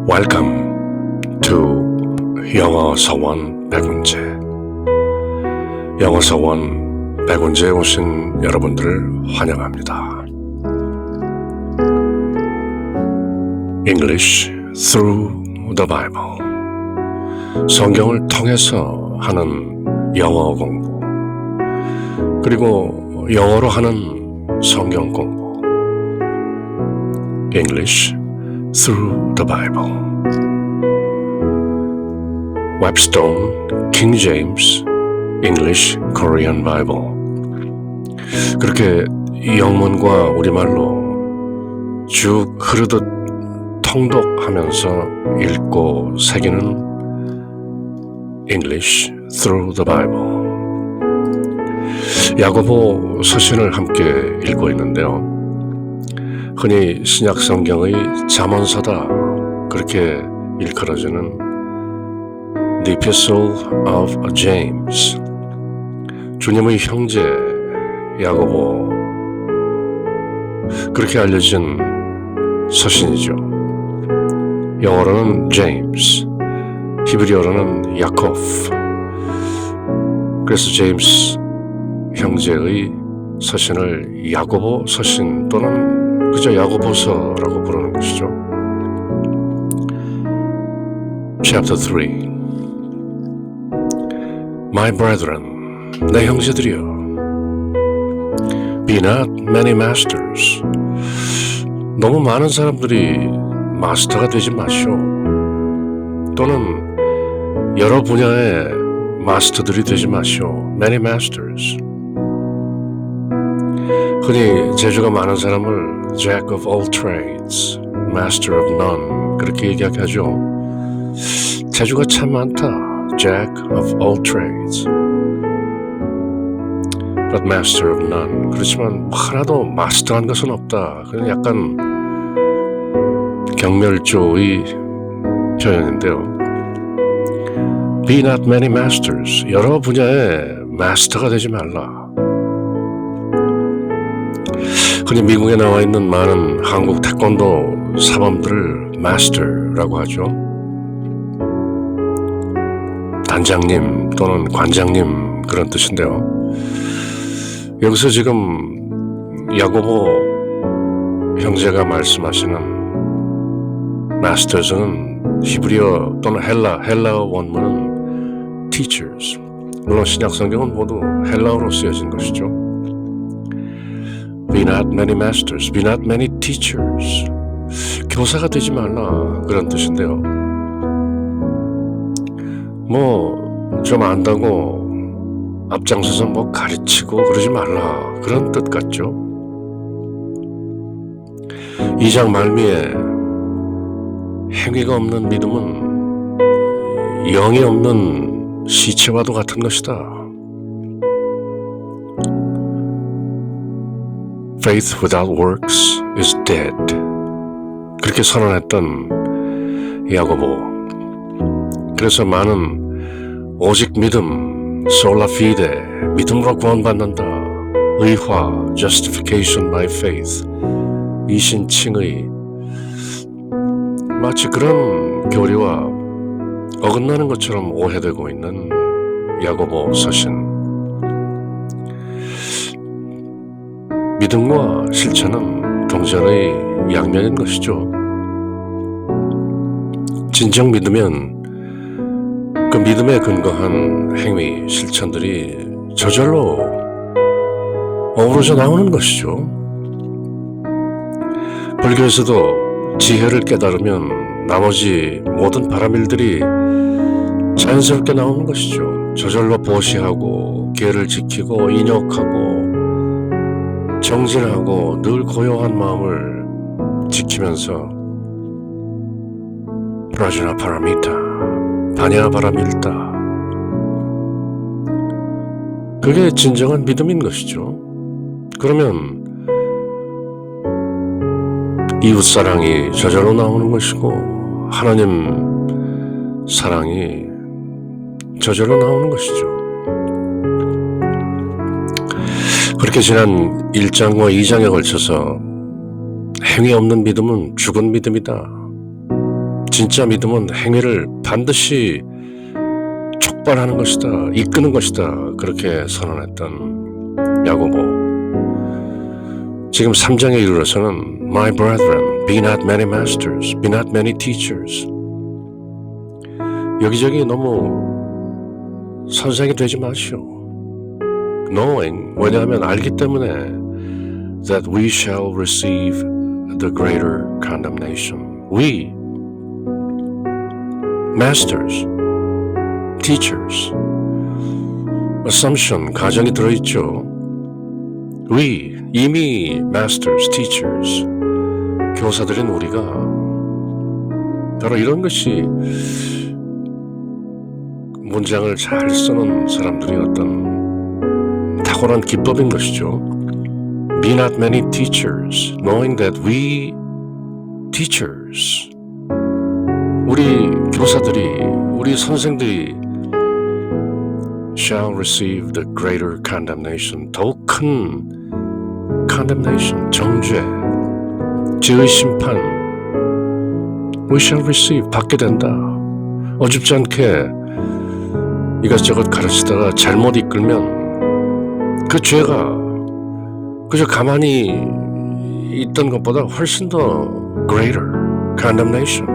Welcome to 영어 서원 백운재. 영어 서원 백운재에 오신 여러분들을 환영합니다. English through the Bible. 성경을 통해서 하는 영어 공부, 그리고 영어로 하는 성경 공부. English through the Bible. Webstone, King James, English, Korean Bible. 그렇게 영문과 우리말로 쭉 흐르듯 통독하면서 읽고 새기는 English through the Bible. 야고보 서신을 함께 읽고 있는데요. 흔히 신약 성경의 잠언서다 그렇게 일컬어지는 The Epistle of James, 주님의 형제 야고보, 그렇게 알려진 서신이죠. 영어로는 James, 히브리어로는 야코프. 그래서 제임스 형제의 서신을 야고보 서신 또는 그저 야고보서라고 부르는 것이죠. Chapter 3. My brethren, 내 형제들이여, be not many masters. 너무 많은 사람들이 마스터가 되지 마시오. 또는 여러 분야의 마스터들이 되지 마시오. Many masters. 흔히 재주가 많은 사람을 Jack of all trades, Master of none 그렇게 얘기하죠. 재주가 참 많다. Jack of all trades, but Master of none. 그렇지만 하나도 마스터한 것은 없다. 그냥 약간 경멸조의 표현인데요. Be not many masters. 여러 분야의 마스터가 되지 말라. 흔히 미국에 나와 있는 많은 한국 태권도 사범들을 마스터라고 하죠. 단장님 또는 관장님 그런 뜻인데요. 여기서 지금 야고보 형제가 말씀하시는 마스터즈는 히브리어 또는 헬라어 원문은 teachers. 물론 신약 성경은 모두 헬라어로 쓰여진 것이죠. Be not many masters, be not many teachers. 교사가 되지 말라 그런 뜻인데요. 좀 안다고 앞장서서 가르치고 그러지 말라 그런 뜻 같죠. 2장 말미에 행위가 없는 믿음은 영이 없는 시체와도 같은 것이다. Faith without works is dead. 그렇게 선언했던 야고보. 그래서 많은 오직 믿음, sola fide, 믿음으로 구원받는다. 의화, justification by faith, 이신칭의 마치 그런 교리와 어긋나는 것처럼 오해되고 있는 야고보 서신. 믿음과 실천은 동전의 양면인 것이죠. 진정 믿으면 그 믿음에 근거한 행위, 실천들이 저절로 어우러져 나오는 것이죠. 불교에서도 지혜를 깨달으면 나머지 모든 바람일들이 자연스럽게 나오는 것이죠. 저절로 보시하고 계를 지키고 인욕하고 정진하고 늘 고요한 마음을 지키면서 프라주나 파라미타, 바냐 바라밀다. 그게 진정한 믿음인 것이죠. 그러면 이웃사랑이 저절로 나오는 것이고 하나님 사랑이 저절로 나오는 것이죠. 그렇게 지난 1장과 2장에 걸쳐서 행위 없는 믿음은 죽은 믿음이다. 진짜 믿음은 행위를 반드시 촉발하는 것이다, 이끄는 것이다, 그렇게 선언했던 야고보. 지금 3장에 이르러서는 My brethren, be not many masters, be not many teachers. 여기저기 너무 선생이 되지 마시오. Knowing, 왜냐하면 알기 때문에 that we shall receive the greater condemnation. We, masters, teachers, assumption, 가정이 들어있죠. We, 이미 masters, teachers, 교사들인 우리가 바로 이런 것이 문장을 잘 쓰는 사람들이 어떤 탁월한 기법인 것이죠. Be not many teachers, knowing that we teachers, 우리 교사들이, 우리 선생들이 shall receive the greater condemnation, 더욱 큰 condemnation, 정죄, 죄의 심판, we shall receive, 받게 된다. 어줍지 않게 이것저것 가르치다가 잘못 이끌면 그 죄가 그저 가만히 있던 것보다 훨씬 더 greater condemnation.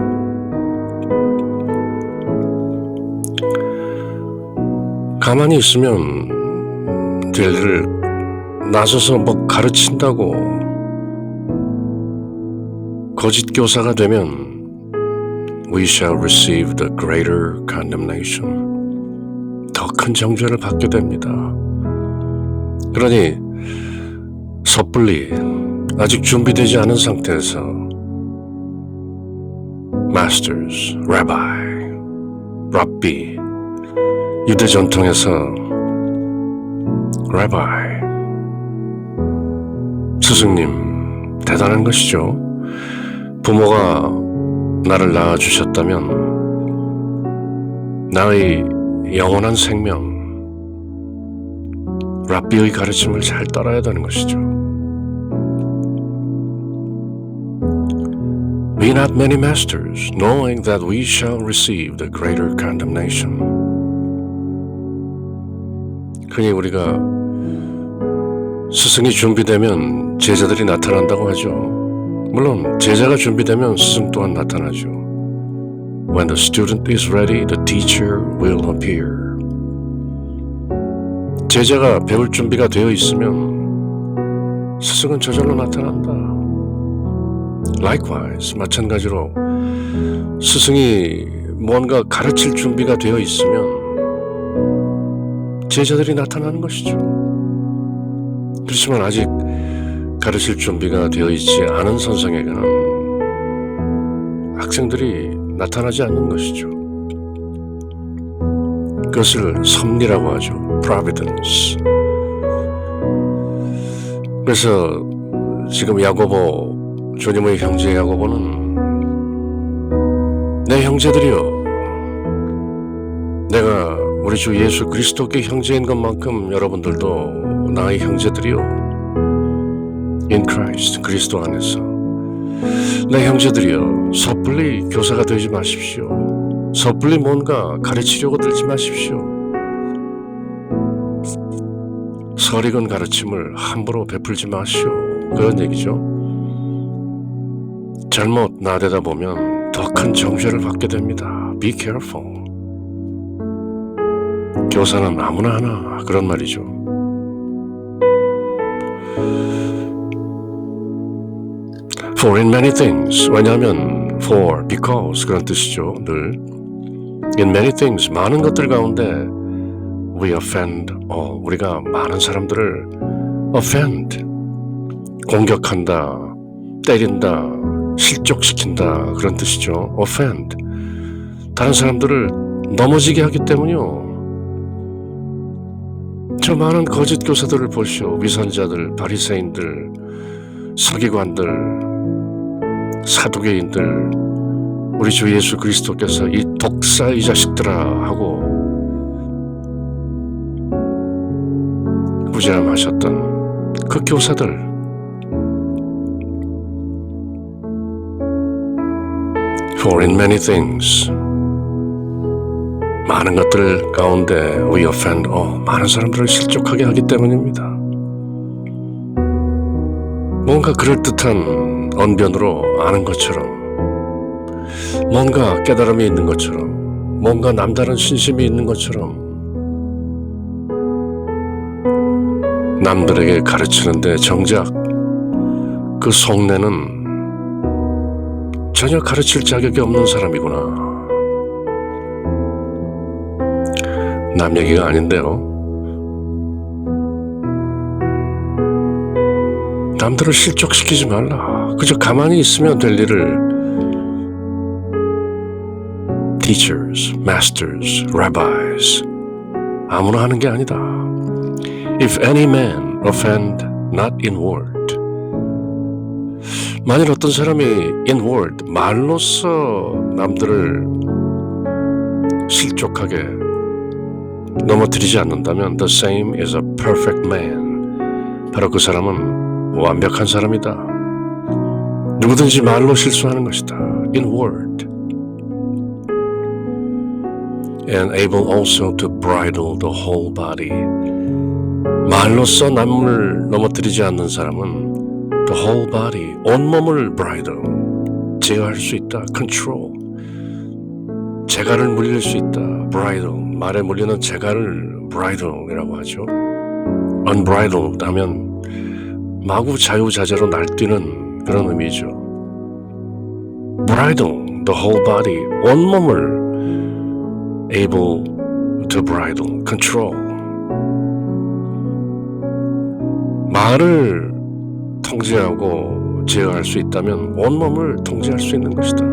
가만히 있으면 될 일을 나서서 뭐 가르친다고 거짓 교사가 되면 we shall receive the greater condemnation. 더 큰 정죄를 받게 됩니다. 그러니 섣불리 아직 준비되지 않은 상태에서 masters, rabbi, rabbi, 유대 전통에서 rabbi, 스승님, 대단한 것이죠. 부모가 나를 낳아주셨다면 나의 영원한 생명, 랍비의 가르침을 잘 따라야 되는 것이죠. Be not many masters, knowing that we shall receive the greater condemnation. 흔히 우리가 스승이 준비되면 제자들이 나타난다고 하죠. 물론 제자가 준비되면 스승 또한 나타나죠. When the student is ready, the teacher will appear. 제자가 배울 준비가 되어 있으면 스승은 저절로 나타난다. Likewise, 마찬가지로 스승이 뭔가 가르칠 준비가 되어 있으면 제자들이 나타나는 것이죠. 그렇지만 아직 가르칠 준비가 되어 있지 않은 선생에게는 학생들이 나타나지 않는 것이죠. 그것을 섭리라고 하죠. Providence. 그래서 지금 야고보, 주님의 형제 야고보는 내 형제들이여, 내가 우리 주 예수 그리스도께 형제인 것만큼 여러분들도 나의 형제들이요, in Christ, 그리스도 안에서 내 형제들이여, 섣불리 교사가 되지 마십시오. 섣불리 뭔가 가르치려고 들지 마십시오. 설익은 가르침을 함부로 베풀지 마시오. 그런 얘기죠. 잘못 나대다 보면 더 큰 정죄를 받게 됩니다. Be careful. 교사는 아무나 하나, 그런 말이죠. For in many things, 왜냐하면 for, because 그런 뜻이죠. 늘 in many things, 많은 것들 가운데 we offend all, 우리가 많은 사람들을 offend, 공격한다, 때린다, 실족시킨다, 그런 뜻이죠. offend, 다른 사람들을 넘어지게 하기 때문이요. 저 많은 거짓 교사들을 보시오. 위선자들, 바리새인들, 서기관들, 사두개인들, 우리 주 예수 그리스도께서 이 독사 이 자식들아 하고 부재함하셨던 그 교사들, For in many things, 많은 것들 가운데 we offend all, 많은 사람들을 실족하게 하기 때문입니다. 뭔가 그럴듯한 언변으로 아는 것처럼, 뭔가 깨달음이 있는 것처럼, 뭔가 남다른 신심이 있는 것처럼 남들에게 가르치는데 정작 그 속내는 전혀 가르칠 자격이 없는 사람이구나. 남 얘기가 아닌데요. 남들을 실족시키지 말라. 그저 가만히 있으면 될 일을 teachers, masters, rabbis 아무나 하는 게 아니다. If any man offend not in word, 만일 어떤 사람이 in word, 말로써 남들을 실족하게 넘어뜨리지 않는다면 the same is a perfect man. 바로 그 사람은 완벽한 사람이다. 누구든지 말로 실수하는 것이다. in word. And able also to bridle the whole body. 말로써 남을 넘어뜨리지 않는 사람은 the whole body, 온몸을 bridle, 제어할 수 있다. control, 재갈을 물릴 수 있다. bridle, 말에 물리는 재갈을 bridle이라고 하죠. unbridled 하면 마구 자유자재로 날뛰는 그런 의미죠. bridle the whole body, 온몸을 able to bridle, control. 말을 통제하고 제어할 수 있다면 온몸을 통제할 수 있는 것이다.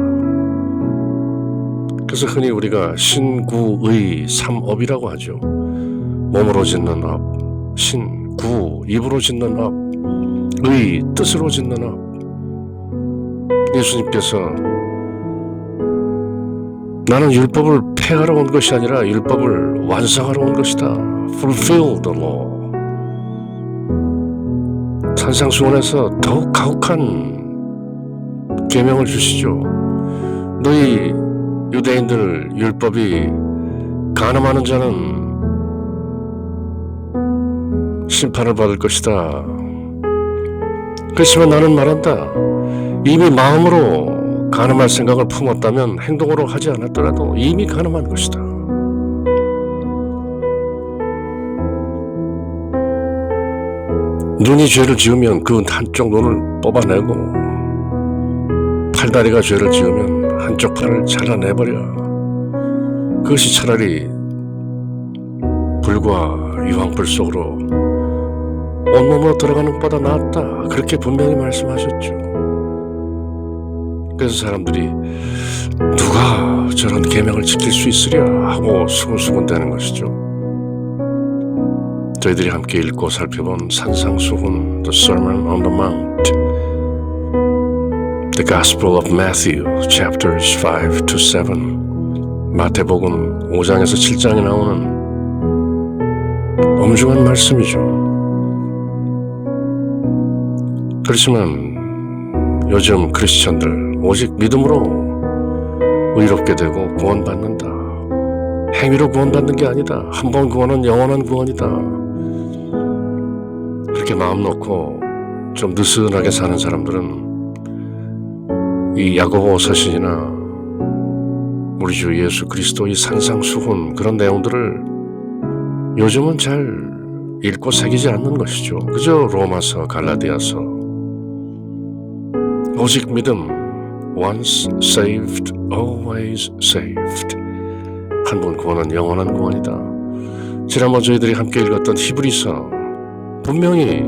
그래서 흔히 우리가 신구의 삼업이라고 하죠. 몸으로 짓는 업, 신구, 입으로 짓는 업, 의, 뜻으로 짓는 업. 예수님께서 나는 율법을 폐하러 온 것이 아니라 율법을 완성하러 온 것이다. Fulfill the law. 산상수훈에서 더욱 가혹한 계명을 주시죠. 너희 유대인들 율법이 간음하는 자는 심판을 받을 것이다. 그렇지만 나는 말한다. 이미 마음으로 간음할 생각을 품었다면 행동으로 하지 않았더라도 이미 간음한 것이다. 눈이 죄를 지으면 그 한쪽 눈을 뽑아내고, 팔다리가 죄를 지으면 한쪽 팔을 잘라내버려. 그것이 차라리 불과 유황불 속으로 온몸으로 들어가는 것보다 낫다. 그렇게 분명히 말씀하셨죠. 그래서 사람들이 누가 저런 계명을 지킬 수 있으랴 하고 수근수근대는 것이죠. 저희들이 함께 읽고 살펴본 산상수훈, The Sermon on the Mount, The Gospel of Matthew, chapters 5 to 7, 마태복음 5장에서 7장에 나오는 엄중한 말씀이죠. 그렇지만 요즘 크리스천들 오직 믿음으로 의롭게 되고 구원받는다. 행위로 구원받는 게 아니다. 한 번 구원은 영원한 구원이다. 그렇게 마음 놓고 좀 느슨하게 사는 사람들은 이 야고보 서신이나 우리 주 예수 그리스도의 산상수훈 그런 내용들을 요즘은 잘 읽고 새기지 않는 것이죠. 그저 로마서, 갈라디아서, 오직 믿음, once saved, always saved. 한 번 구원은 영원한 구원이다. 지난번 저희들이 함께 읽었던 히브리서, 분명히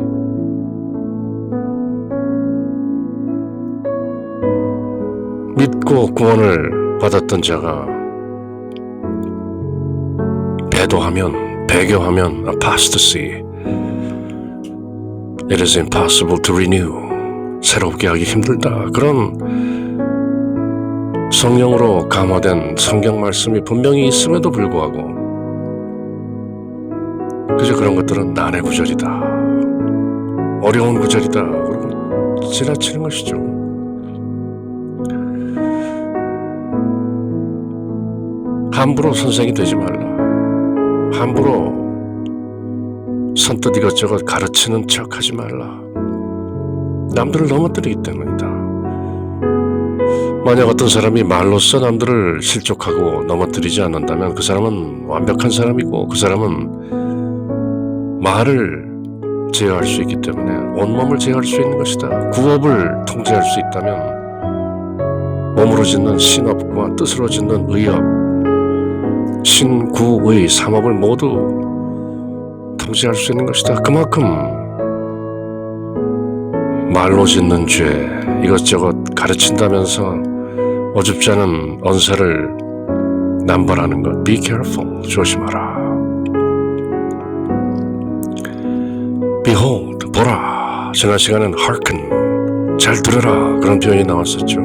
믿고 구원을 받았던 자가 배도하면, 배교하면 apostasy, it is impossible to renew, 새롭게 하기 힘들다. 그런 성령으로 감화된 성경 말씀이 분명히 있음에도 불구하고 그저 그런 것들은 난해 구절이다, 어려운 구절이다 그리고 지나치는 것이죠. 함부로 선생이 되지 말라. 함부로 선뜻 이것저것 가르치는 척 하지 말라. 남들을 넘어뜨리기 때문이다. 만약 어떤 사람이 말로써 남들을 실족하고 넘어뜨리지 않는다면 그 사람은 완벽한 사람이고 그 사람은 말을 제어할 수 있기 때문에 온몸을 제어할 수 있는 것이다. 구업을 통제할 수 있다면 몸으로 짓는 신업과 뜻으로 짓는 의업, 신구의 삼업을 모두 통제할 수 있는 것이다. 그만큼 말로 짓는 죄, 이것저것 가르친다면서 어줍지 않은 언사를 남발하는 것, be careful, 조심하라. Behold, 보라. 지난 시간엔 hearken, 잘 들으라, 그런 표현이 나왔었죠.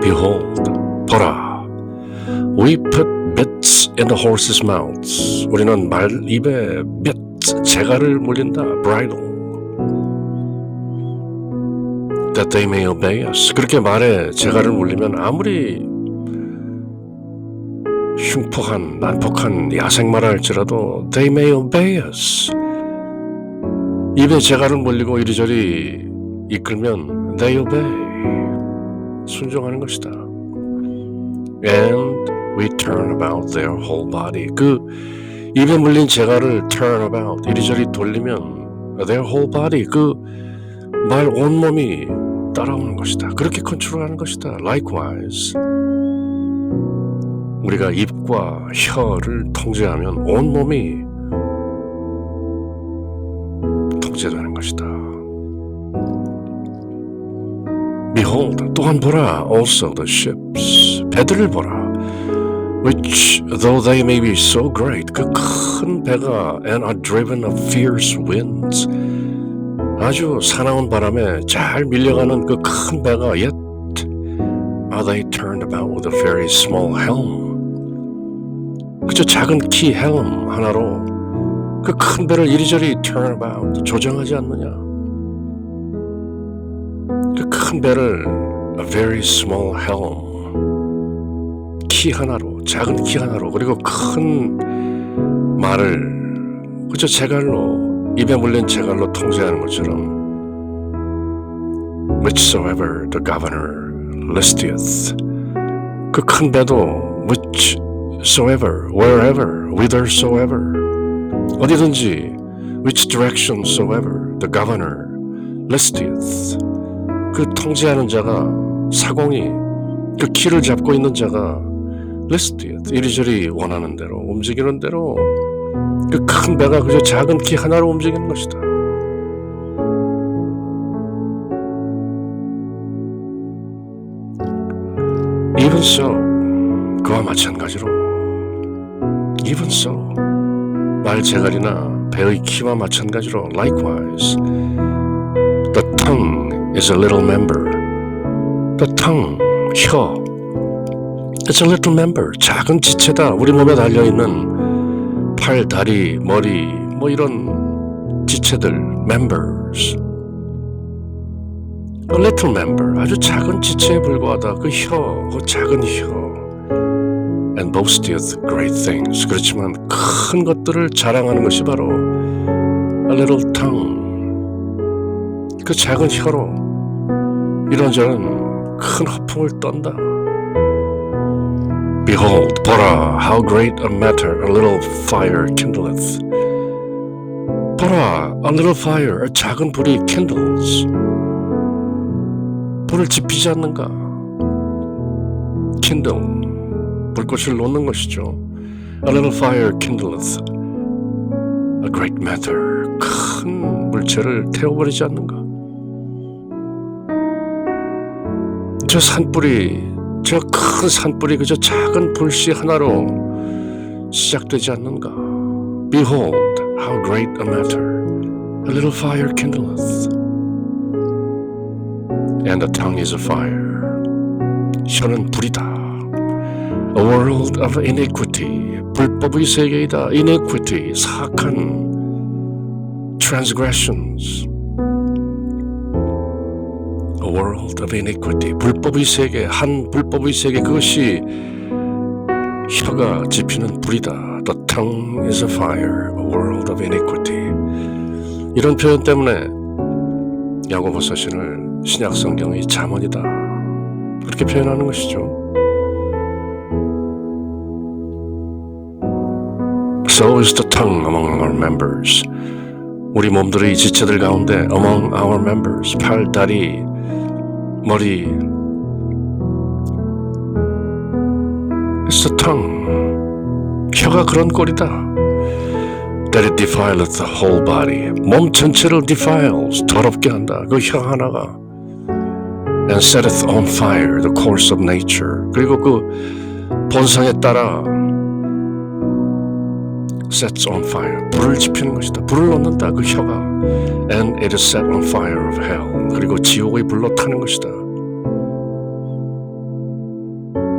Behold, 보라. We put bits in the horses' mouths. 우리는 말 입에 bit, 재갈을 물린다, bridle. That they may obey us. 그렇게 말에 재갈을 물리면 아무리 흉폭한, 난폭한 야생마라 할지라도 they may obey us. 입에 재갈을 물리고 이리저리 이끌면 they obey. 순종하는 것이다. And we turn about their whole body. 그 입에 물린 재갈을 turn about, 이리저리 돌리면 their whole body, 그 말 온몸이 따라오는 것이다. 그렇게 컨트롤하는 것이다. Likewise, 우리가 입과 혀를 통제하면 온몸이 통제되는 것이다. Behold, 또한 보라. Also the ships, 배들을 보라. Which, though they may be so great, 그 큰 배가 and are driven of fierce winds, 아주 사나운 바람에 잘 밀려가는 그 큰 배가 yet are they turned about with a very small helm. 그저 작은 키 헬m 하나로 그 큰 배를 이리저리 turn about, 조정하지 않느냐. 그 큰 배를 a very small helm, 키 하나로, 작은 키 하나로, 그리고 큰 말을 그저 재갈로, 입에 물린 재갈로 통제하는 것처럼 whichsoever the governor listeth, 그 큰 배도 whichsoever, wherever, whithersoever, 어디든지 which direction soever the governor listeth, 그 통제하는 자가, 사공이 그 키를 잡고 있는 자가 listeth, 이리저리 원하는 대로, 움직이는 대로 그 큰 배가 그저 작은 키 하나로 움직이는 것이다. Even so, 그와 마찬가지로 even so, 말 재갈이나 배의 키와 마찬가지로 likewise, the tongue is a little member. The tongue, 혀, it's a little member, 작은 지체다. 우리 몸에 달려있는 팔, 다리, 머리, 뭐 이런 지체들, members. A little member, 아주 작은 지체에 불과하다. 그 혀, 그 작은 혀. And boasteth great things. 그렇지만 큰 것들을 자랑하는 것이 바로 a little tongue. 그 작은 혀로 이런저런 큰 허풍을 떤다. Behold, 보라, how great a matter a little fire kindleth. 보라, a little fire, 작은 불이 kindles. 불을 지피지 않는가? kindle, 불꽃을 놓는 것이죠. A little fire kindleth a great matter, 큰 물체를 태워버리지 않는가? 저 산불이, 저 큰 산불이 그저 작은 불씨 하나로 시작되지 않는가? Behold, how great a matter a little fire kindleth. And the tongue is a fire. 혀는 불이다. A world of iniquity. 불법의 세계이다. Iniquity, 사악한 transgressions. A world of iniquity. 불법의 세계, 한 불법의 세계, 그것이 혀가 지피는 불이다. The tongue is a fire, a world of iniquity. 이런 표현 때문에 야고보 서신을 신약 성경의 잠언이다. 그렇게 표현하는 것이죠. So is the tongue among our members. 우리 몸들의 지체들 가운데 among our members, 팔, 다리, 머리, It's the tongue. 혀가 그런 꼴이다. That it defileth the whole body. 몸 전체를 defiles, 더럽게 한다. 그 혀 하나가. And setteth on fire the course of nature. 그리고 그 본성에 따라 sets on fire. 불을 지피는 것이다. 불을 넣는다. 그 혀가. And it is set on fire of hell. 그리고 지옥의 불로 타는 것이다.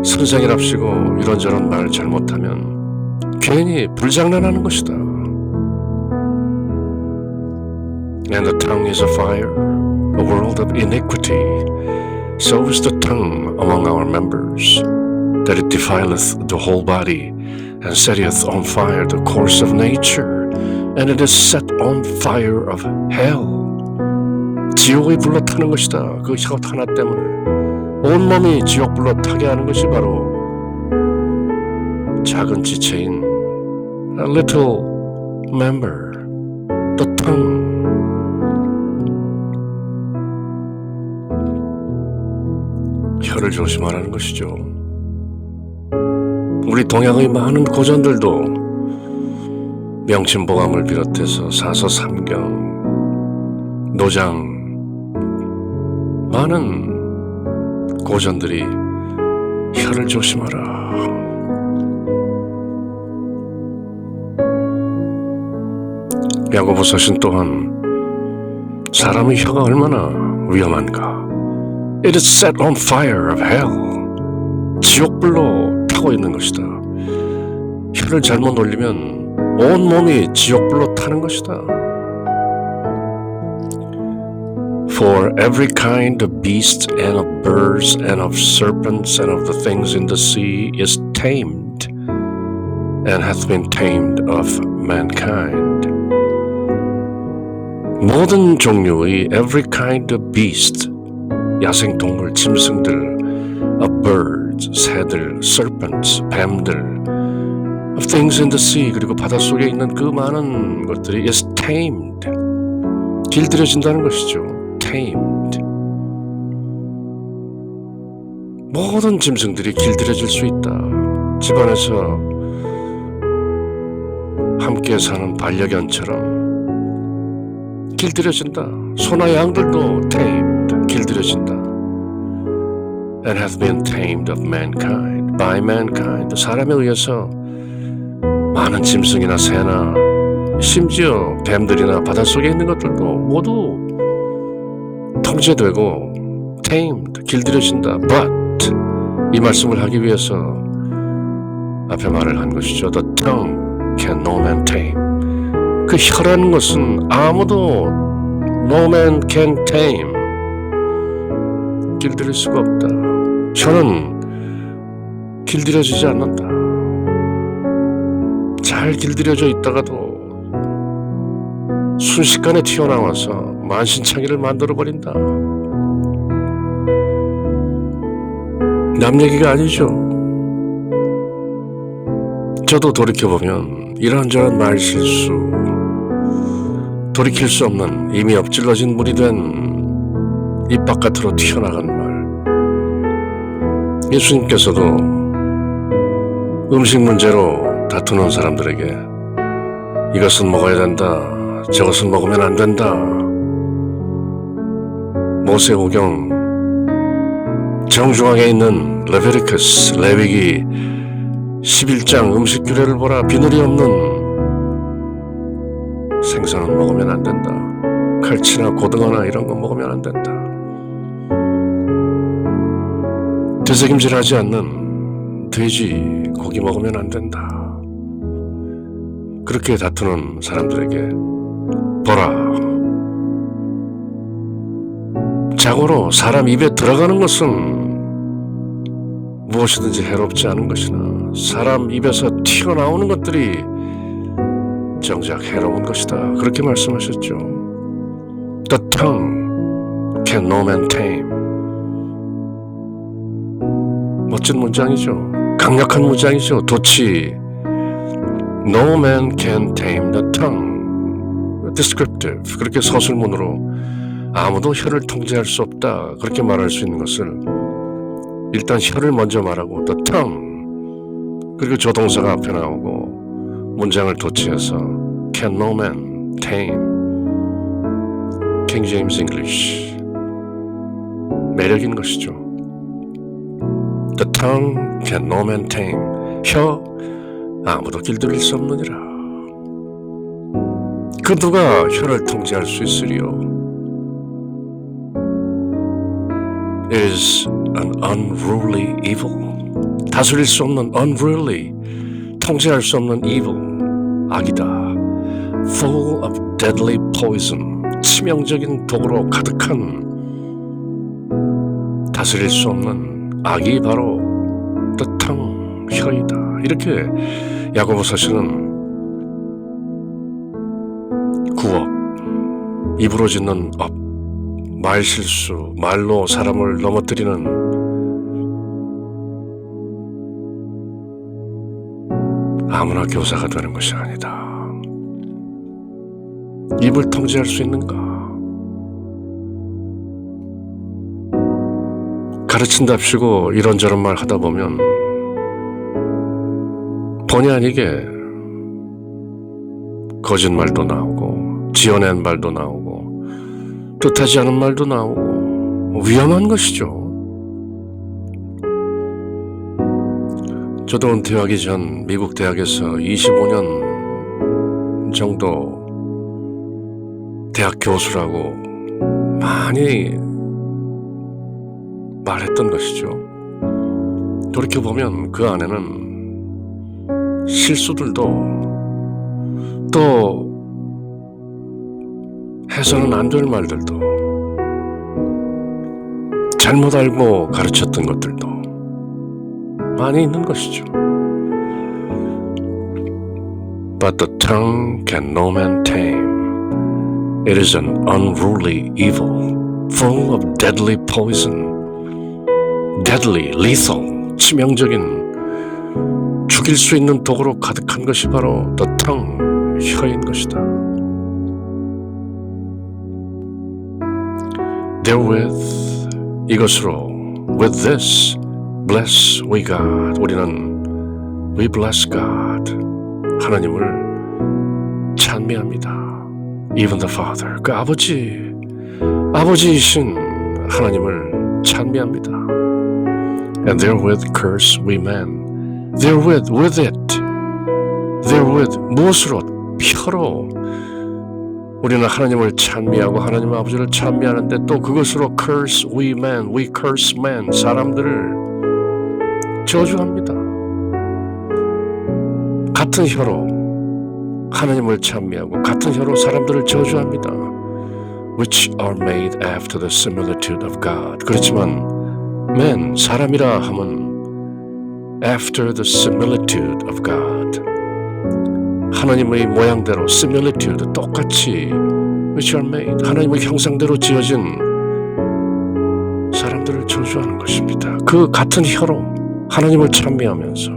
선생이랍시고 이런저런 말 잘못하면 괜히 불장난하는 것이다. And the tongue is a fire, a world of iniquity. So is the tongue among our members, that it defileth the whole body, and setteth on fire the course of nature, and it is set on fire of hell. 지옥의 불로 타는 것이다. 그 혀 하나 때문에. 온몸이 지옥불로 타게 하는 것이 바로 작은 지체인 a little member, the tongue. 혀를 조심하라는 것이죠. 우리 동양의 많은 고전들도 명심보감을 비롯해서 사서 삼경, 노장, 많은 고전들이 혀를 조심하라. 야고보 서신 또한 사람의 혀가 얼마나 위험한가. It is set on fire of hell. 지옥불로 타고 있는 것이다. 혀를 잘못 올리면 온몸이 지옥불로 타는 것이다. For every kind of beasts and of birds and of serpents and of the things in the sea is tamed and hath been tamed of mankind. 모든 종류의 every kind of beast, 야생동물, 짐승들, of birds, 새들, serpents, 뱀들, of things in the sea, 그리고 바닷속에 있는 그 많은 것들이 is tamed, 길들여진다는 것이죠. tamed. 모든 짐승들이 길들여질 수 있다. 집안에서 함께 사는 반려견처럼 길들여진다. 소나 양들도 tamed, 길들여진다. And hath been tamed of mankind, by mankind. 사람에 의해서 많은 짐승이나 새나 심지어 뱀들이나 바닷속에 있는 것들도 모두 통제되고 tamed, 길들여진다. But 이 말씀을 하기 위해서 앞에 말을 한 것이죠. The tongue can no man tame. 그 혀라는 것은 아무도 no man can tame, 길들일 수가 없다. 혀는 길들여지지 않는다. 잘 길들여져 있다가도 순식간에 튀어나와서 만신창이를 만들어버린다. 남 얘기가 아니죠. 저도 돌이켜보면 이런저런 말실수, 돌이킬 수 없는 이미 엎질러진 물이 된 입 바깥으로 튀어나간 말. 예수님께서도 음식 문제로 다투는 사람들에게 이것은 먹어야 된다, 저것은 먹으면 안 된다, 모세오경 정중앙에 있는 레비티쿠스, 레위기 11장 음식 규례를 보라. 비늘이 없는 생선은 먹으면 안 된다. 칼치나 고등어나 이런 거 먹으면 안 된다. 되새김질하지 않는 돼지 고기 먹으면 안 된다. 그렇게 다투는 사람들에게 보라, 자고로 사람 입에 들어가는 것은 무엇이든지 해롭지 않은 것이나 사람 입에서 튀어나오는 것들이 정작 해로운 것이다. 그렇게 말씀하셨죠. The tongue can no man tame. 멋진 문장이죠. 강력한 문장이죠. 도치. No man can tame the tongue. Descriptive. 그렇게 서술문으로 아무도 혀를 통제할 수 없다. 그렇게 말할 수 있는 것을 일단 혀를 먼저 말하고 the tongue. 그리고 조동사가 앞에 나오고 문장을 도치해서 can no man tame. King James English. 매력인 것이죠. The tongue can no man tame. 혀 아무도 길들일 수 없느니라. 그 누가 혀를 통제할 수 있으리요? It is an unruly evil. 다스릴 수 없는 unruly, 통제할 수 없는 evil, 악이다. Full of deadly poison, 치명적인 독으로 가득한 다스릴 수 없는 악이 바로 the tongue, 혀이다. 이렇게 야고보서시는 구업, 입으로 짓는 업, 말실수, 말로 사람을 넘어뜨리는 아무나 교사가 되는 것이 아니다. 입을 통제할 수 있는가? 가르친답시고 이런저런 말 하다 보면 본의 아니게 거짓말도 나오고 지어낸 말도 나오고 뜻하지 않은 말도 나오고 위험한 것이죠. 저도 은퇴하기 전 미국 대학에서 25년 정도 대학 교수라고 많이 말했던 것이죠. 돌이켜보면 그 안에는 실수들도 또 해서는 안 될 말들도 잘못 알고 가르쳤던 것들도 많이 있는 것이죠. But the tongue can no man tame. It is an unruly evil, full of deadly poison. Deadly, lethal, 치명적인 죽일 수 있는 독으로 가득한 것이 바로 the tongue, 혀인 것이다. Therewith, 이것으로, with this, bless we God. 우리는 we bless God. 하나님을 찬미합니다. Even the Father. 그 아버지이신 하나님을 찬미합니다. And therewith curse we man. Therewith, with it. Therewith, 무엇으로? 혀로. 우리는 하나님을 찬미하고 하나님 아버지를 찬미하는데 또 그것으로 curse we man. We curse man. 사람들을 저주합니다. 같은 혀로 하나님을 찬미하고 같은 혀로 사람들을 저주합니다. Which are made after the similitude of God. 그렇지만 man, 사람이라 함은 after the similitude of God. 하나님의 모양대로 similitude, 똑같이 which are made, 하나님의 형상대로 지어진 사람들을 저주하는 것입니다. 그 같은 혀로 하나님을 찬미하면서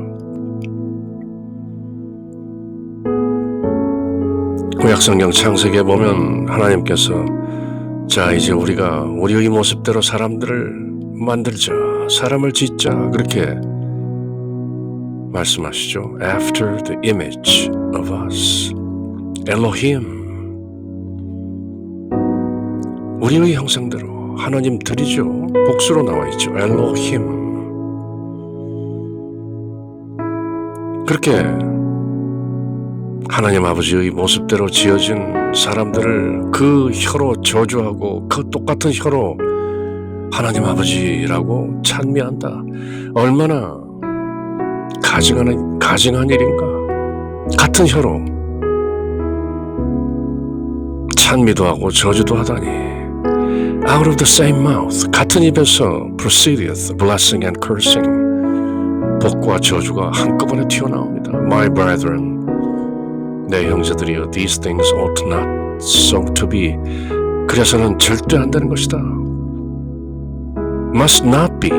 구약성경 창세기에 보면 하나님께서 자 이제 우리가 우리의 모습대로 사람들을 만들자, 사람을 짓자 그렇게 말씀하시죠. After the image of us. 엘로힘. 우리의 형상대로 하나님들이죠. 복수로 나와 있죠. 엘로힘. 그렇게 하나님 아버지의 모습대로 지어진 사람들을 그 혀로 저주하고 그 똑같은 혀로 하나님 아버지라고 찬미한다. 얼마나 가증한 일인가. 같은 혀로 찬미도 하고 저주도 하다니. Out of the same mouth. 같은 입에서 proceedeth blessing and cursing. 복과 저주가 한꺼번에 튀어나옵니다. My brethren, 내 형제들이여, these things ought not so to be. 그래서는 절대 안 되는 것이다. Must not be,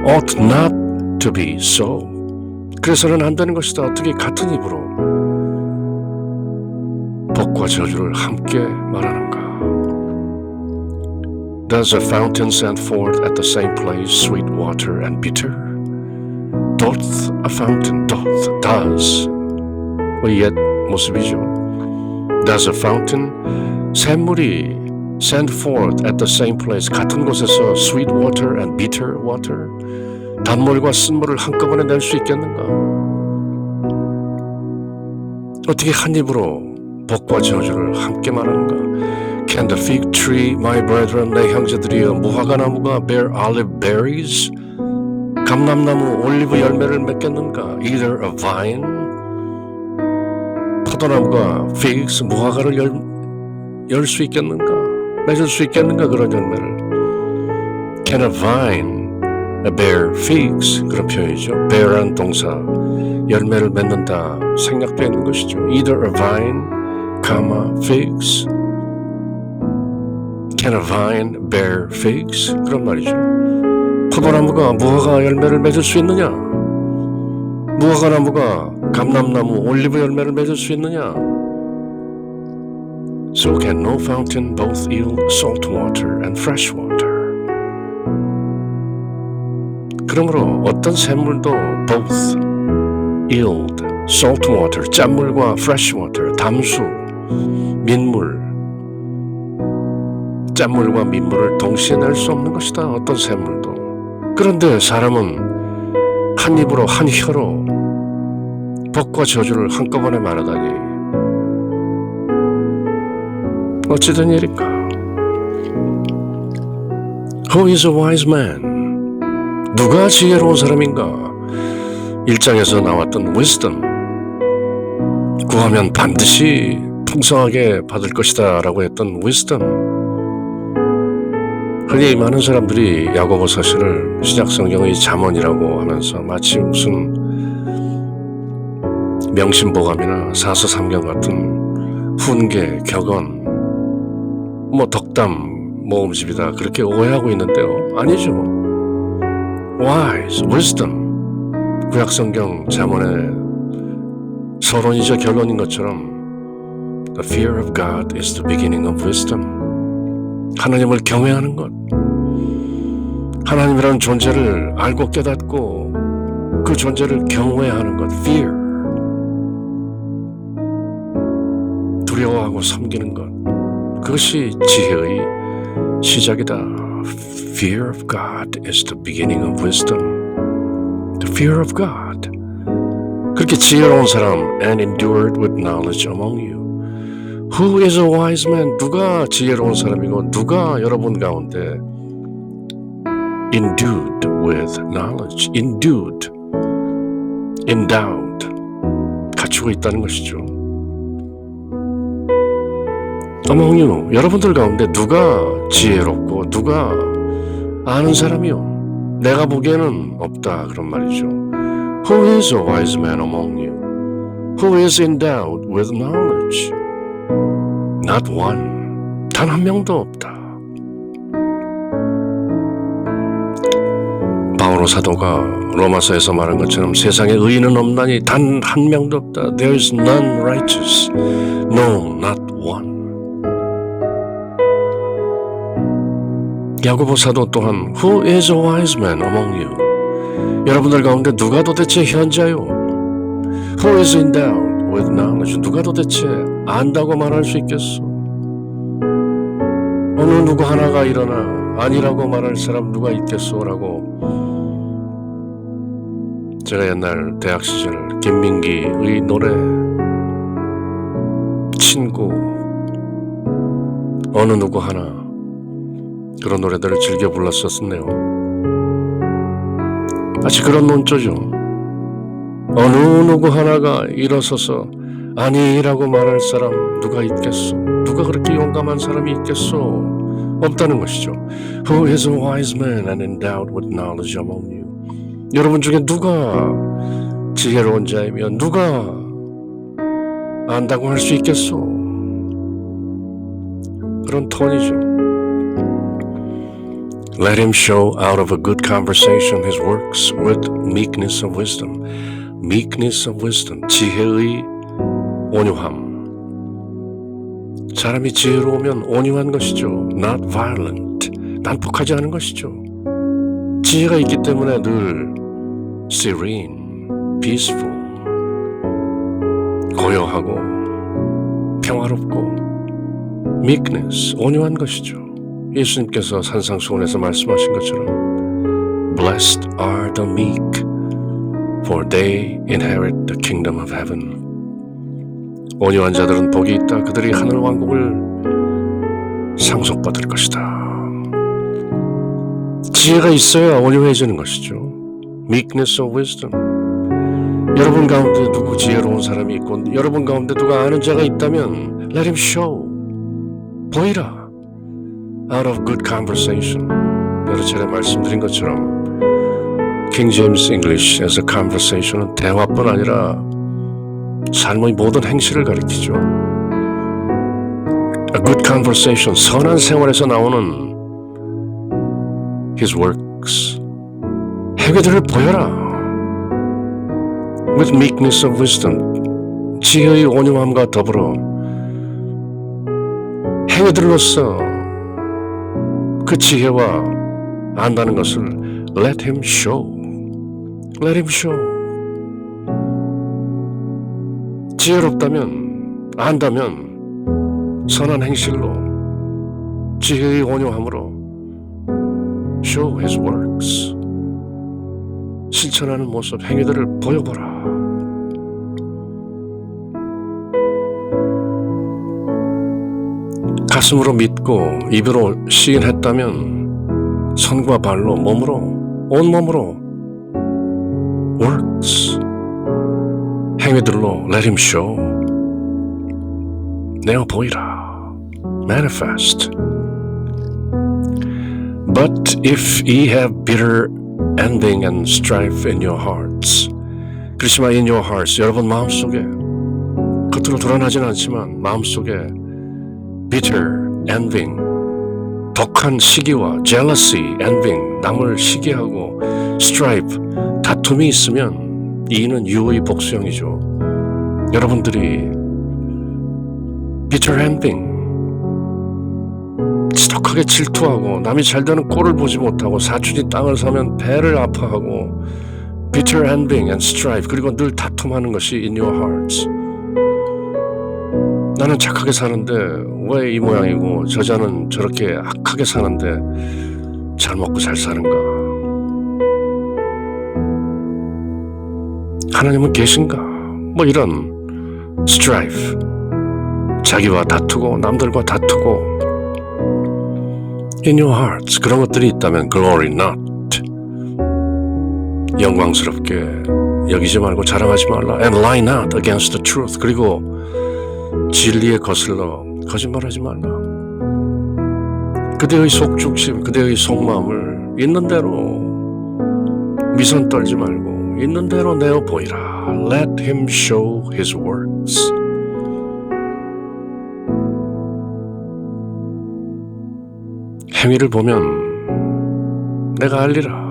ought not to be so. 그래서는 안 되는 것이다. 어떻게 같은 입으로 복과 저주를 함께 말하는가? Does a fountain send forth at the same place sweet water and bitter? Doth a fountain, does 옛 모습이죠. Does a fountain, 샘물이 send forth at the same place, 같은 곳에서 sweet water and bitter water, 단물과 쓴물을 한꺼번에 낼 수 있겠는가? 어떻게 한 입으로 복과 저주를 함께 말하는가? Can the fig tree, my brethren, 내 형제들이여, 무화과 나무가 bear olive berries? 감람나무 올리브 열매를 맺겠는가? Either a vine, 포도나무가 figs, 무화과를 열 수 있겠는가? 맺을 수 있겠는가? 그런 열매를. Can a vine bear figs? 그런 표현이죠. bear한 동사, 열매를 맺는다 생략되어 있는 것이죠. Either a vine, figs. Can a vine bear figs? 그런 말이죠. 포도나무가 무화과 열매를 맺을 수 있느냐? 무화과나무가 감람나무 올리브 열매를 맺을 수 있느냐? So can no fountain both yield salt water and fresh water. 그러므로 어떤 샘물도 both yield salt water, 짠물과 fresh water, 담수, 민물, 짠물과 민물을 동시에 낼 수 없는 것이다. 어떤 샘물도. 그런데 사람은 한 입으로 한 혀로 복과 저주를 한꺼번에 말하다니 어찌된 일일까? Who is a wise man? 누가 지혜로운 사람인가? 1장에서 나왔던 wisdom, 구하면 반드시 풍성하게 받을 것이다 라고 했던 wisdom. 흔히 많은 사람들이 야고보 서신을 신약성경의 잠언이라고 하면서 마치 무슨 명심보감이나 사서삼경 같은 훈계, 격언, 덕담, 모음집이다 그렇게 오해하고 있는데요. 아니죠. wise, wisdom, 구약성경 잠언의 서론이자 결론인 것처럼 The fear of God is the beginning of wisdom. 하나님을 경외하는 것, 하나님이라는 존재를 알고 깨닫고 그 존재를 경외하는 것, fear, 두려워하고 섬기는 것, 그것이 지혜의 시작이다. Fear of God is the beginning of wisdom. The fear of God. 그렇게 지혜로운 사람, and endured with knowledge among you. Who is a wise man? 누가 지혜로운 사람이고 누가 여러분 가운데 endued with knowledge, endued, endowed, 갖추고 있다는 것이죠. among you, 여러분들 가운데 누가 지혜롭고 누가 아는 사람이요? 내가 보기에는 없다 그런 말이죠. Who is a wise man among you? Who is endowed with knowledge? Not one. 단 한 명도 없다. 바오로 사도가 로마서에서 말한 것처럼 세상에 의인은 없나니 단 한 명도 없다. There is none righteous. No, not one. 야고보 사도 또한 Who is a wise man among you? 여러분들 가운데 누가 도대체 현자요? Who is endowed with knowledge? 누가 도대체 안다고 말할 수 있겠소? 어느 누구 하나가 일어나 아니라고 말할 사람 누가 있겠소? 라고 제가 옛날 대학 시절 김민기의 노래 친구 어느 누구 하나 그런 노래들을 즐겨 불렀었네요. 마치 그런 논조죠. 어느 누구 하나가 일어서서 아니라고 말할 사람 누가 있겠소? 누가 그렇게 용감한 사람이 있겠소? 없다는 것이죠. Who is a wise man and endowed with knowledge among you? 여러분 중에 누가 지혜로운 자이며 누가 안다고 할 수 있겠소? 그런 톤이죠. Let him show out of a good conversation his works with meekness of wisdom. meekness of wisdom, 지혜의 온유함. 사람이 지혜로우면 온유한 것이죠. not violent, 난폭하지 않은 것이죠. 지혜가 있기 때문에 늘 serene, peaceful, 고요하고 평화롭고 meekness, 온유한 것이죠. 예수님께서 산상수훈에서 말씀하신 것처럼 Blessed are the meek, for they inherit the kingdom of heaven. 온유한 자들은 복이 있다. 그들이 하늘 왕국을 상속받을 것이다. 지혜가 있어야 온유해지는 것이죠. meekness of wisdom. 여러분 가운데 누구 지혜로운 사람이 있고 여러분 가운데 누가 아는 자가 있다면 let him show, 보이라. out of good conversation. 여러 차례 말씀드린 것처럼 King James English에서 conversation은 대화뿐 아니라 삶의 모든 행실을 가리키죠. A good conversation, 선한 생활에서 나오는 His works, 행위들을 보여라. With meekness of wisdom, 지혜의 온유함과 더불어 행위들로서 그 지혜와 안다는 것을 Let him show. Let him show. 지혜롭다면, 안다면 선한 행실로 지혜의 온유함으로 show his works. 실천하는 모습, 행위들을 보여보라. 가슴으로 믿고 입으로 시인했다면 손과 발로 몸으로 온몸으로 works 행위들로 let him show 내어 보이라 manifest. But if ye have bitter envying and strife in your hearts, 그렇지만 in your hearts 여러분 마음속에 겉으로 드러나진 않지만 마음속에 bitter, envying, 독한 시기와 jealousy, envying, 남을 시기하고 strife, 다툼이 있으면 이는 유의 복수형이죠. 여러분들이 bitter envying, 지독하게 질투하고 남이 잘되는 꼴을 보지 못하고 사촌이 땅을 사면 배를 아파하고 bitter envying and strife, 그리고 늘 다툼하는 것이 in your hearts. 나는 착하게 사는데 왜 이 모양이고 저자는 저렇게 악하게 사는데 잘 먹고 잘 사는가? 하나님은 계신가? 뭐 이런 strife, 자기와 다투고 남들과 다투고 in your hearts 그런 것들이 있다면 glory not, 영광스럽게 여기지 말고 자랑하지 말라. and lie not against the truth, 그리고 진리에 거슬러 거짓말하지 말라. 그대의 속중심, 그대의 속마음을 있는 대로 미선 떨지 말고 있는 대로 내어 보이라. Let him show his works. 행위를 보면 내가 알리라.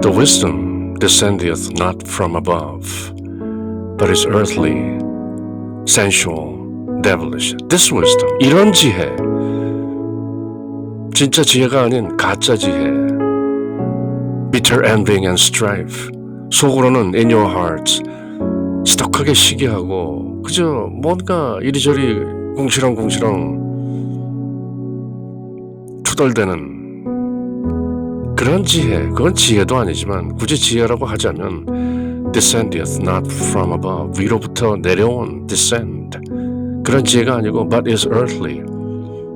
The wisdom descendeth not from above, but is earthly, sensual, devilish. This wisdom, 이런 지혜, 진짜 지혜가 아닌 가짜 지혜, bitter envying and strife, 속으로는 in your hearts, 지독하게 시기하고 그저 뭔가 이리저리 궁시렁궁시렁 투덜대는 그런 지혜, 그건 지혜도 아니지만 굳이 지혜라고 하자면 descendeth not from above, 위로부터 내려온 descend, 그런 지혜가 아니고 but is earthly,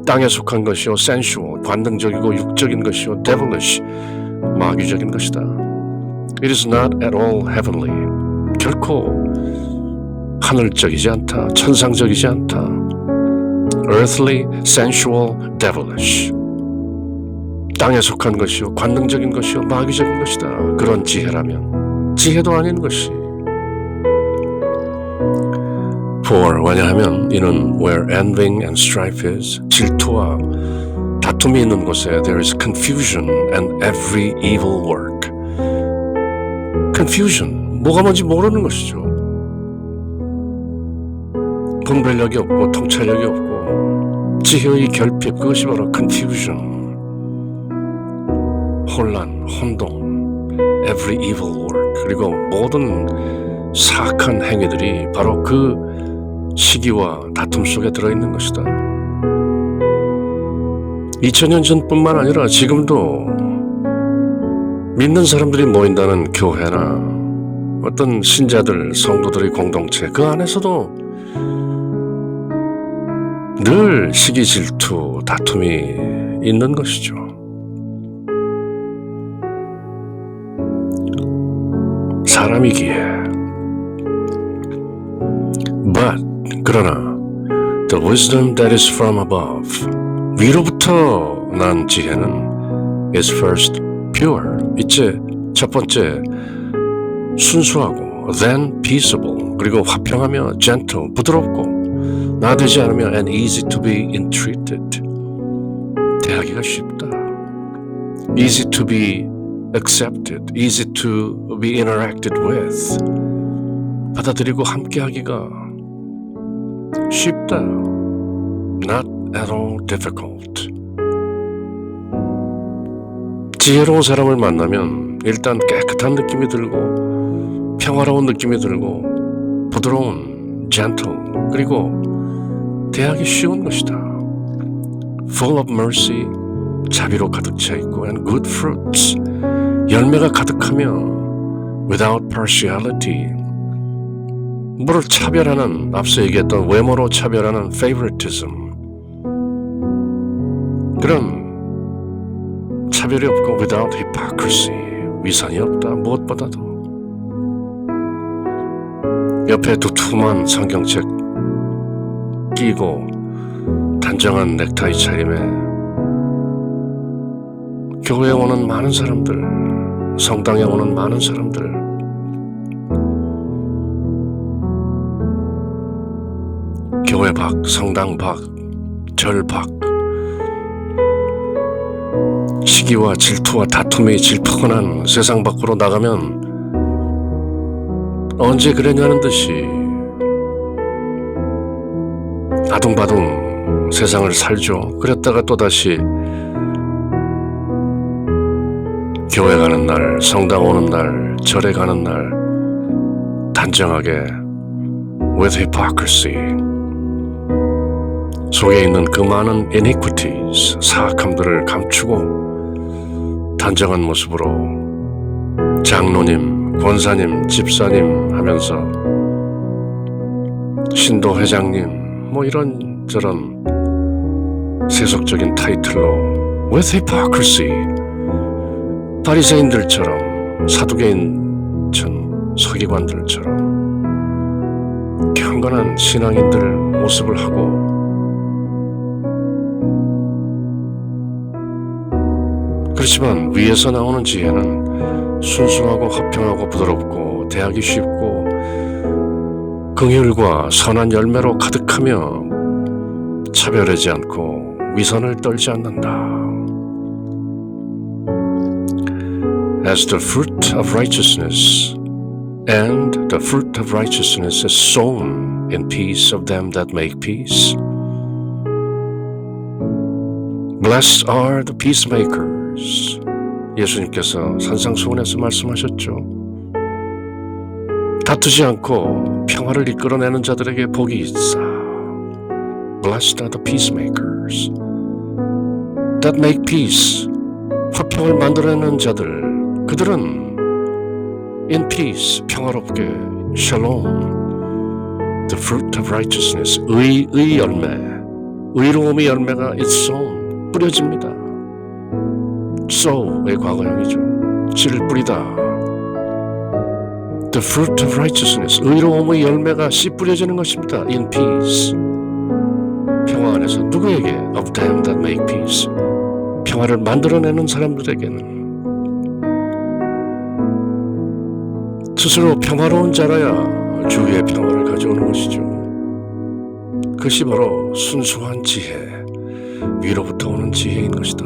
땅에 속한 것이요 sensual, 관능적이고 육적인 것이요 devilish, 마귀적인 것이다. It is not at all heavenly, 결코 하늘적이지 않다, 천상적이지 않다. Earthly, sensual, devilish. 땅에 속한 것이요 관능적인 것이요 마귀적인 것이다. 그런 지혜라면 지혜도 아닌 것이. For 왜냐하면 이는 where envying and strife is, 질투와 다툼이 있는 곳에 there is confusion and every evil work. confusion, 뭐가 뭔지 모르는 것이죠. 분별력이 없고 통찰력이 없고 지혜의 결핍, 그것이 바로 confusion. 혼란, 혼동, every evil work. 그리고 모든 사악한 행위들이 바로 그 시기와 다툼 속에 들어있는 것이다. 2000년 전뿐만 아니라 지금도 믿는 사람들이 모인다는 교회나 어떤 신자들, 성도들의 공동체, 그 안에서도 늘 시기, 질투, 다툼이 있는 것이죠. 사람이기에. But 그러나 the wisdom that is from above, 위로부터 난 지혜는 is first pure, 이제 첫 번째 순수하고 then peaceable, 그리고 화평하며 gentle, 부드럽고 나되지 않으며 and easy to be entreated, 대하기가 쉽다. easy to be accepted, easy to be interacted with, 받아들이고 함께하기가 쉽다. Not at all difficult. 지혜로운 사람을 만나면 일단 깨끗한 느낌이 들고 평화로운 느낌이 들고 부드러운 gentle, 그리고 대하기 쉬운 것이다. Full of mercy, 자비로 가득 차 있고 and good fruits, 열매가 가득하며 without partiality, 뭐를 차별하는, 앞서 얘기했던 외모로 차별하는 favoritism, 그런 차별이 없고 without hypocrisy, 위선이 없다. 무엇보다도 옆에 두툼한 성경책 끼고 단정한 넥타이 차림에 교회에 오는 많은 사람들, 성당에 오는 많은 사람들, 교회 밖, 성당 밖, 절 밖, 시기와 질투와 다툼이 질퍽한 세상 밖으로 나가면 언제 그랬냐는 듯이 아둥바둥 세상을 살죠. 그랬다가 또다시 교회 가는 날, 성당 오는 날, 절에 가는 날 단정하게 with hypocrisy, 속에 있는 그 많은 iniquities, 사악함들을 감추고 단정한 모습으로 장로님, 권사님, 집사님 하면서 신도 회장님, 뭐 이런저런 세속적인 타이틀로 with hypocrisy, 바리새인들처럼, 사두개인처럼, 서기관들처럼 경건한 신앙인들 모습을 하고, 그렇지만 위에서 나오는 지혜는 순수하고 화평하고 부드럽고 대하기 쉽고 긍휼과 선한 열매로 가득하며 차별하지 않고 위선을 떨지 않는다. As the fruit of righteousness, and the fruit of righteousness is sown in peace of them that make peace. Blessed are the peacemakers. 예수님께서 산상수훈에서 말씀하셨죠. 다투지 않고 평화를 이끌어내는 자들에게 복이 있사. Blessed are the peacemakers that make peace. 화평을 만들어내는 자들, 그들은 in peace, 평화롭게, shalom, the fruit of righteousness, 의의 열매, 의로움의 열매가 is sown, 뿌려집니다. sow의 과거형이죠. 씨를 뿌리다. The fruit of righteousness, 의로움의 열매가 씨 뿌려지는 것입니다. in peace, 평화 안에서 누구에게? of them that make peace, 평화를 만들어내는 사람들에게는 스스로 평화로운 자라야 주위의 평화를 가져오는 것이죠. 그것이 바로 순수한 지혜, 위로부터 오는 지혜인 것이다.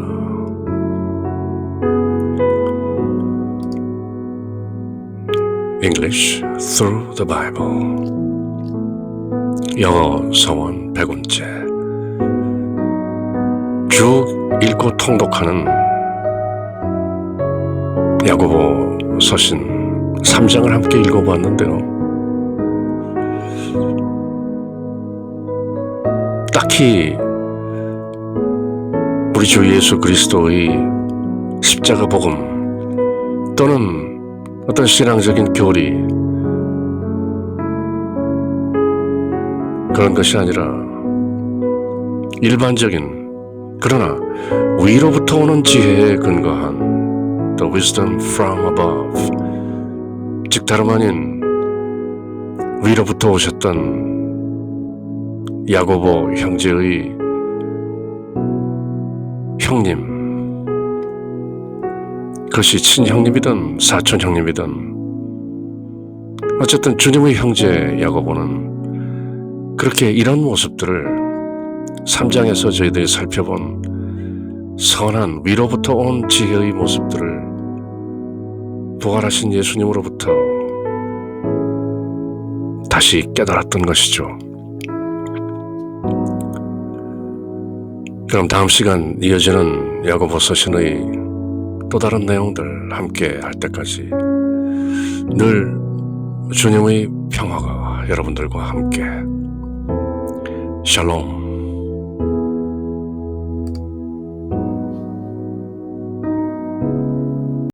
English Through the Bible. 영어 서원 100원째. 쭉 읽고 통독하는 야고보 서신 3장을 함께 읽어보았는데요. 딱히 우리 주 예수 그리스도의 십자가 복음 또는 어떤 신앙적인 교리 그런 것이 아니라 일반적인 그러나 위로부터 오는 지혜에 근거한 The Wisdom from Above, 즉 다름 아닌 위로부터 오셨던 야고보 형제의 형님, 그것이 친형님이든 사촌형님이든 어쨌든 주님의 형제 야고보는 그렇게 이런 모습들을 3장에서 저희들이 살펴본 선한 위로부터 온 지혜의 모습들을 부활하신 예수님으로부터 다시 깨달았던 것이죠. 그럼 다음 시간 이어지는 야고보 서신의 또 다른 내용들 함께 할 때까지 늘 주님의 평화가 여러분들과 함께. 샬롬.